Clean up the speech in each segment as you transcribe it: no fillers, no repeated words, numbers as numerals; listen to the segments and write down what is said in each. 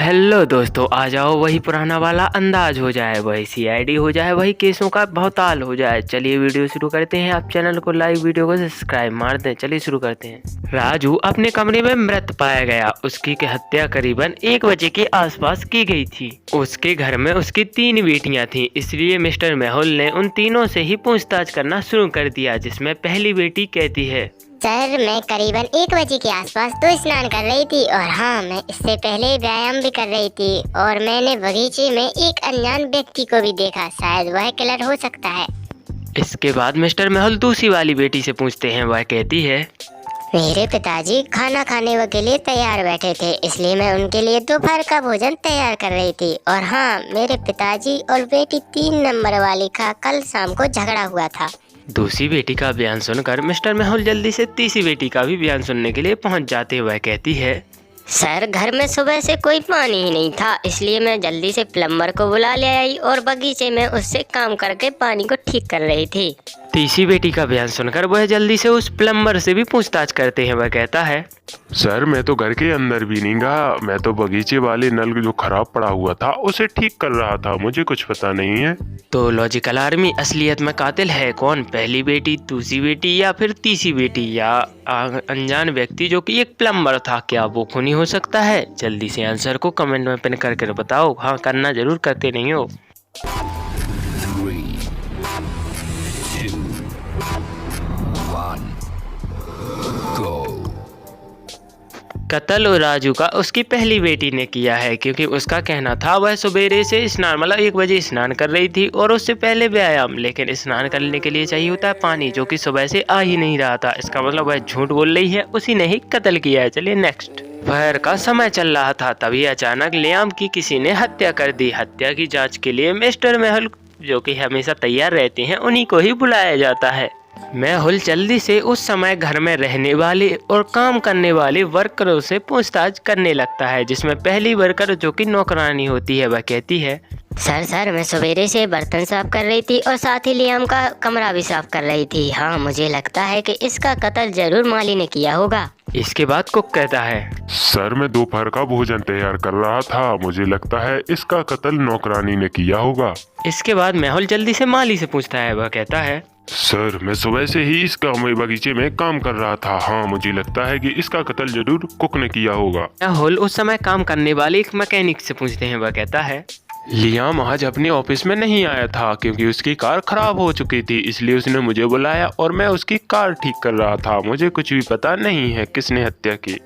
Hello दोस्तों, आ जाओ वही पुराना वाला अंदाज हो जाए, वही सीआईडी हो जाए, वही केसों का भौताल हो जाए। चलिए वीडियो शुरू करते हैं। आप चैनल को लाइक, वीडियो को सब्सक्राइब मार दें। चलिए शुरू करते हैं। राजू अपने कमरे में मृत पाया गया। उसकी हत्या करीबन 1 बजे के आसपास की गई थी। उसके घर में उसकी 3 बेटियां थीं, इसलिए मिस्टर मेहुल ने उन तीनों से ही पूछताछ करना शुरू कर दिया, जिसमें पहली बेटी कहती है, सर, मैं करीबन 1 बजे के आसपास तो स्नान कर रही थी और हाँ, मैं इससे पहले व्यायाम भी कर रही थी और मैंने बगीचे में एक अनजान व्यक्ति को भी देखा। शायद वह किलर हो सकता है। इसके बाद मिस्टर मेहुल दूसरी वाली बेटी से पूछते हैं। वह कहती है, मेरे पिताजी खाना खाने के लिए तैयार बैठे थे, इसलिए मैं उनके लिए दोपहर का भोजन तैयार कर रही थी। और हाँ, मेरे पिताजी और बेटी 3 नंबर वाली का कल शाम को झगड़ा हुआ था। दूसरी बेटी का बयान सुनकर मिस्टर मेहुल जल्दी से तीसरी बेटी का भी बयान सुनने के लिए पहुंच जाते हैं। वह कहती है, सर, घर में सुबह से कोई पानी ही नहीं था, इसलिए मैं जल्दी से प्लम्बर को बुला ले आई और बगीचे में उससे काम करके पानी को ठीक कर रही थी। तीसरी बेटी का बयान सुनकर वह जल्दी से उस प्लम्बर से भी पूछताछ करते हैं। वह कहता है, सर, मैं तो घर के अंदर भी नहीं गया, मैं तो बगीचे वाले नल जो खराब पड़ा हुआ था उसे ठीक कर रहा था, मुझे कुछ पता नहीं है। तो लॉजिकल आर्मी, असलियत में कातिल है कौन? पहली बेटी, दूसरी बेटी या फिर तीसरी बेटी, या अनजान व्यक्ति जो कि एक प्लम्बर था? क्या वो खूनी हो सकता है? जल्दी से आंसर को कमेंट में पिन करके बताओ। हाँ, करना जरूर, करते नहीं हो। 3, 2, 1, go। कत्ल राजू का उसकी पहली बेटी ने किया है, क्योंकि उसका कहना था वह सवेरे से स्नान, मतलब 1 बजे स्नान कर रही थी और उससे पहले व्यायाम। लेकिन स्नान करने के लिए चाहिए होता है पानी, जो कि सुबह से आ ही नहीं रहा था। इसका मतलब वह झूठ बोल रही है, उसी ने ही कत्ल किया है। चलिए नेक्स्ट। दोपहर का समय चल रहा था, तभी अचानक लियाम की किसी ने हत्या कर दी। हत्या की जाँच के लिए मिस्टर मेहुल, जो कि हमेशा तैयार रहते हैं, उन्हीं को ही बुलाया जाता है। मेहुल जल्दी से उस समय घर में रहने वाले और काम करने वाले वर्करों से पूछताछ करने लगता है, जिसमें पहली वर्कर, जो कि नौकरानी होती है, वह कहती है, सर, मैं सवेरे से बर्तन साफ कर रही थी और साथ ही लियाम का कमरा भी साफ कर रही थी। हाँ, मुझे लगता है कि इसका कत्ल जरूर माली ने किया होगा। इसके बाद कुक कहता है, सर, मैं दोपहर का भोजन तैयार कर रहा था, मुझे लगता है इसका कत्ल नौकरानी ने किया होगा। इसके बाद मेहुल जल्दी से माली से पूछता है। वह कहता है, सर, मैं सुबह से ही इस बगीचे में काम कर रहा था। हाँ, मुझे लगता है कि इसका कत्ल जरूर कुक ने किया होगा। मेहुल उस समय काम करने वाले एक मैकेनिक से पूछते हैं। वह कहता है, लियाम आज अपने ऑफिस में नहीं आया था, क्योंकि उसकी कार खराब हो चुकी थी, इसलिए उसने मुझे बुलाया और मैं उसकी कार ठीक कर रहा था। मुझे कुछ भी पता नहीं है किसने हत्या की।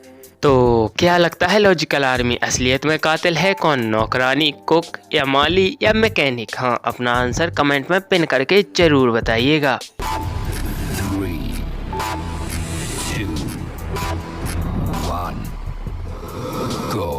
तो क्या लगता है लॉजिकल आर्मी, असलियत में कातिल है कौन? नौकरानी, कुक या माली या मैकेनिक? हाँ, अपना आंसर कमेंट में पिन करके जरूर बताइएगा। 3, 2, 1, go।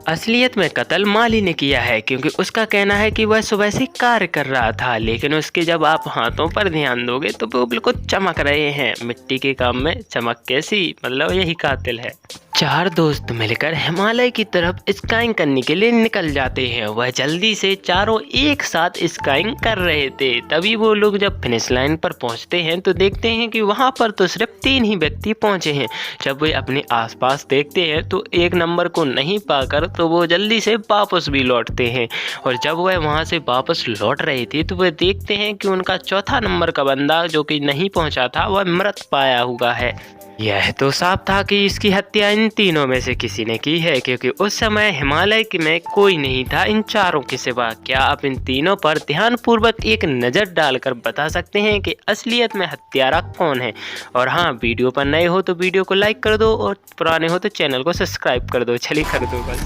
असलियत में कत्ल माली ने किया है, क्योंकि उसका कहना है कि वह सुबह से कार्य कर रहा था, लेकिन उसके जब आप हाथों पर ध्यान दोगे तो वो बिल्कुल चमक रहे हैं। मिट्टी के काम में चमक कैसी, मतलब यही कातिल है। 4 दोस्त मिलकर हिमालय की तरफ स्काइंग करने के लिए निकल जाते हैं। वह जल्दी से चारों एक साथ स्काइंग कर रहे थे। तभी वो लोग जब फिनिश लाइन पर पहुंचते हैं तो देखते हैं कि वहां पर तो सिर्फ 3 ही व्यक्ति पहुंचे हैं। जब वे अपने आसपास देखते हैं तो 1 नंबर को नहीं पाकर तो वो जल्दी से वापस भी लौटते हैं। और जब वह वहां से वापस लौट रहे थे तो वे देखते हैं कि उनका चौथा नंबर का बंदा, जो कि नहीं पहुंचा था, वह मृत पाया हुआ है। यह तो साफ था कि इसकी हत्या इन तीनों में से किसी ने की है, क्योंकि उस समय हिमालय में कोई नहीं था इन चारों के सिवा। क्या आप इन तीनों पर ध्यानपूर्वक एक नज़र डालकर बता सकते हैं कि असलियत में हत्यारा कौन है? और हाँ, वीडियो पर नए हो तो वीडियो को लाइक कर दो और पुराने हो तो चैनल को सब्सक्राइब कर दो। चलिए कर दो बस।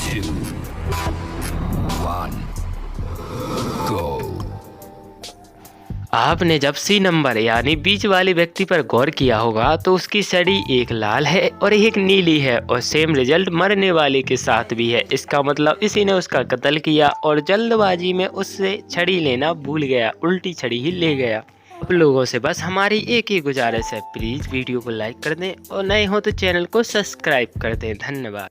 3, 2, 1, go। आपने जब सी नंबर यानी बीच वाले व्यक्ति पर गौर किया होगा तो उसकी छड़ी एक लाल है और एक नीली है, और सेम रिजल्ट मरने वाले के साथ भी है। इसका मतलब इसी ने उसका कत्ल किया और जल्दबाजी में उससे छड़ी लेना भूल गया, उल्टी छड़ी ही ले गया। आप लोगों से बस हमारी एक ही गुजारिश है, प्लीज़ वीडियो को लाइक कर दें और नए हो तो चैनल को सब्सक्राइब कर दें। धन्यवाद।